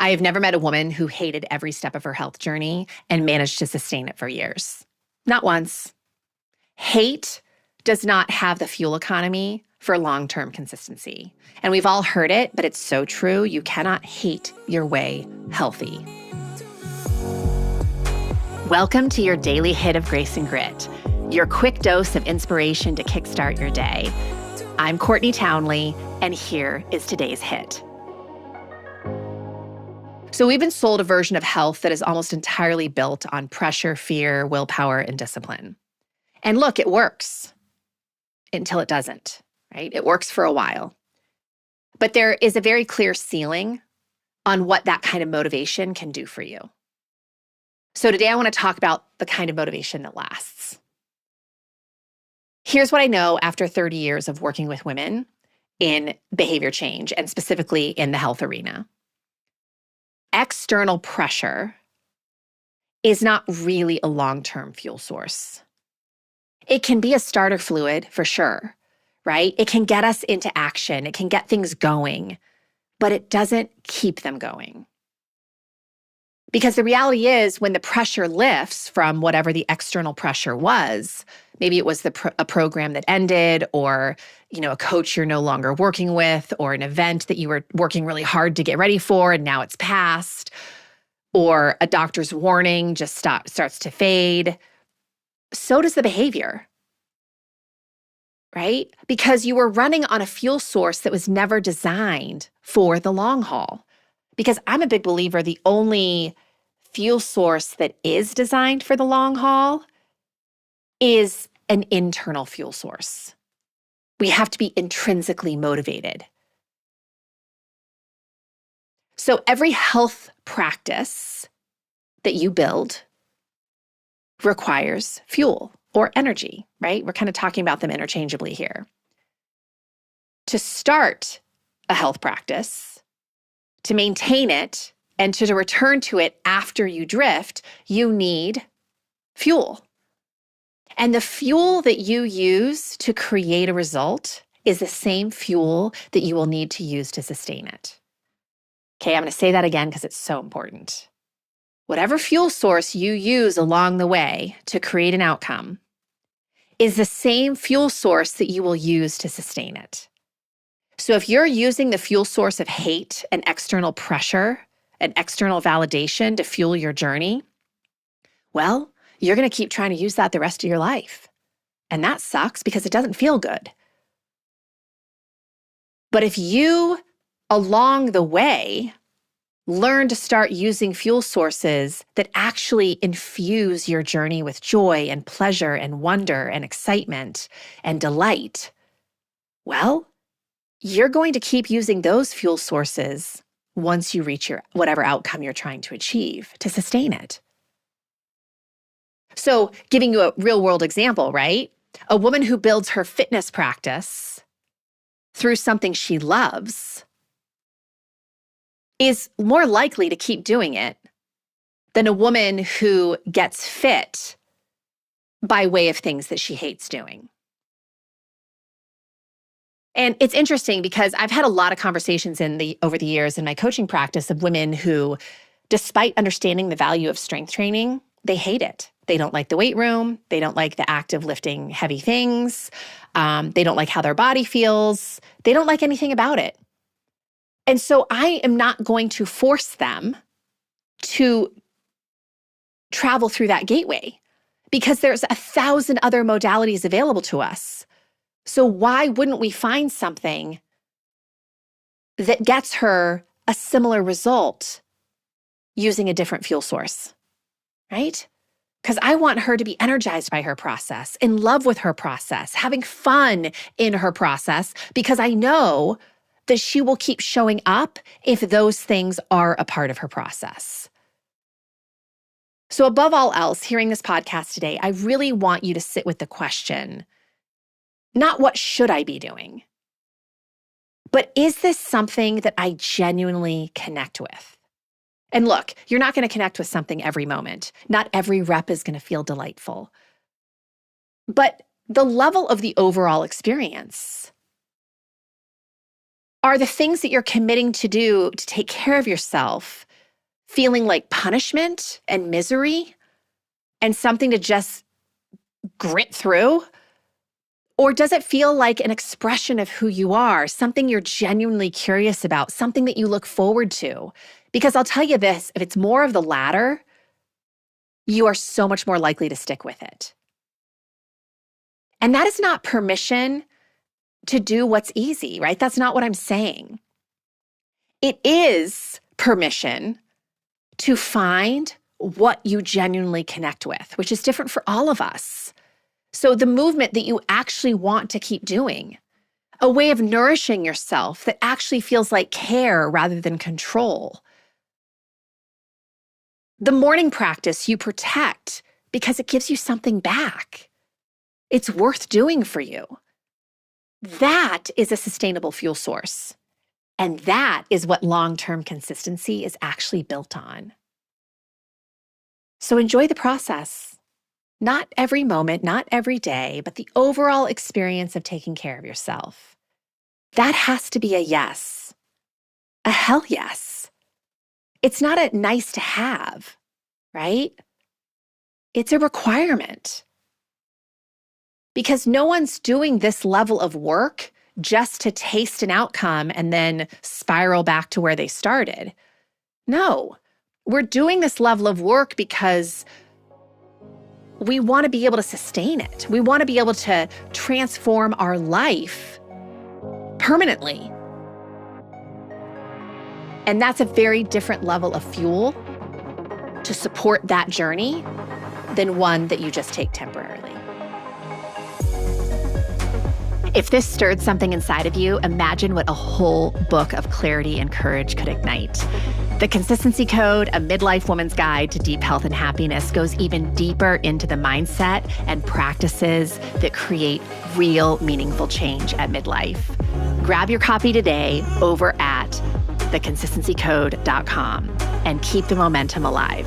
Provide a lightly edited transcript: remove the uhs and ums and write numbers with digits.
I have never met a woman who hated every step of her health journey and managed to sustain it for years. Not once. Hate does not have the fuel economy for long-term consistency. And we've all heard it, but it's so true. You cannot hate your way healthy. Welcome to your daily hit of grace and grit, your quick dose of inspiration to kickstart your day. I'm Courtney Townley, and here is today's hit. So we've been sold a version of health that is almost entirely built on pressure, fear, willpower, and discipline. And look, it works until it doesn't, right? It works for a while. But there is a very clear ceiling on what that kind of motivation can do for you. So today I want to talk about the kind of motivation that lasts. Here's what I know after 30 years of working with women in behavior change, and specifically in the health arena. External pressure is not really a long-term fuel source. It can be a starter fluid for sure, right? It can get us into action. It can get things going, but it doesn't keep them going. Because the reality is when the pressure lifts from whatever the external pressure was, maybe it was a program that ended, or a coach you're no longer working with, or an event that you were working really hard to get ready for and now it's past, or a doctor's warning just starts to fade. So does the behavior, right? Because you were running on a fuel source that was never designed for the long haul. Because I'm a big believer the only fuel source that is designed for the long haul is an internal fuel source. We have to be intrinsically motivated. So every health practice that you build requires fuel or energy, right? We're kind of talking about them interchangeably here. To start a health practice, to maintain it, and to return to it after you drift, you need fuel. And the fuel that you use to create a result is the same fuel that you will need to use to sustain it. Okay, I'm going to say that again because it's so important. Whatever fuel source you use along the way to create an outcome is the same fuel source that you will use to sustain it. So if you're using the fuel source of hate and external pressure and external validation to fuel your journey, well, you're going to keep trying to use that the rest of your life. And that sucks because it doesn't feel good. But if you, along the way, learn to start using fuel sources that actually infuse your journey with joy and pleasure and wonder and excitement and delight, well, you're going to keep using those fuel sources once you reach your whatever outcome you're trying to achieve to sustain it. So giving you a real world example, right? A woman who builds her fitness practice through something she loves is more likely to keep doing it than a woman who gets fit by way of things that she hates doing. And it's interesting because I've had a lot of conversations over the years in my coaching practice of women who, despite understanding the value of strength training, they hate it. They don't like the weight room. They don't like the act of lifting heavy things. They don't like how their body feels. They don't like anything about it. And so I am not going to force them to travel through that gateway because there's 1,000 other modalities available to us. So why wouldn't we find something that gets her a similar result using a different fuel source, right? Because I want her to be energized by her process, in love with her process, having fun in her process, because I know that she will keep showing up if those things are a part of her process. So above all else, hearing this podcast today, I really want you to sit with the question, not what should I be doing, but is this something that I genuinely connect with? And look, you're not going to connect with something every moment. Not every rep is going to feel delightful. But the level of the overall experience, are the things that you're committing to do to take care of yourself feeling like punishment and misery and something to just grit through? Or does it feel like an expression of who you are, something you're genuinely curious about, something that you look forward to? Because I'll tell you this, if it's more of the latter, you are so much more likely to stick with it. And that is not permission to do what's easy, right? That's not what I'm saying. It is permission to find what you genuinely connect with, which is different for all of us. So the movement that you actually want to keep doing, a way of nourishing yourself that actually feels like care rather than control. The morning practice you protect because it gives you something back. It's worth doing for you. That is a sustainable fuel source. And that is what long-term consistency is actually built on. So enjoy the process. Not every moment, not every day, but the overall experience of taking care of yourself. That has to be a yes. A hell yes. It's not a nice to have, right? It's a requirement. Because no one's doing this level of work just to taste an outcome and then spiral back to where they started. No, we're doing this level of work because we want to be able to sustain it. We want to be able to transform our life permanently. And that's a very different level of fuel to support that journey than one that you just take temporarily. If this stirred something inside of you, imagine what a whole book of clarity and courage could ignite. The Consistency Code, a midlife woman's guide to deep health and happiness, goes even deeper into the mindset and practices that create real, meaningful change at midlife. Grab your copy today over at theconsistencycode.com and keep the momentum alive.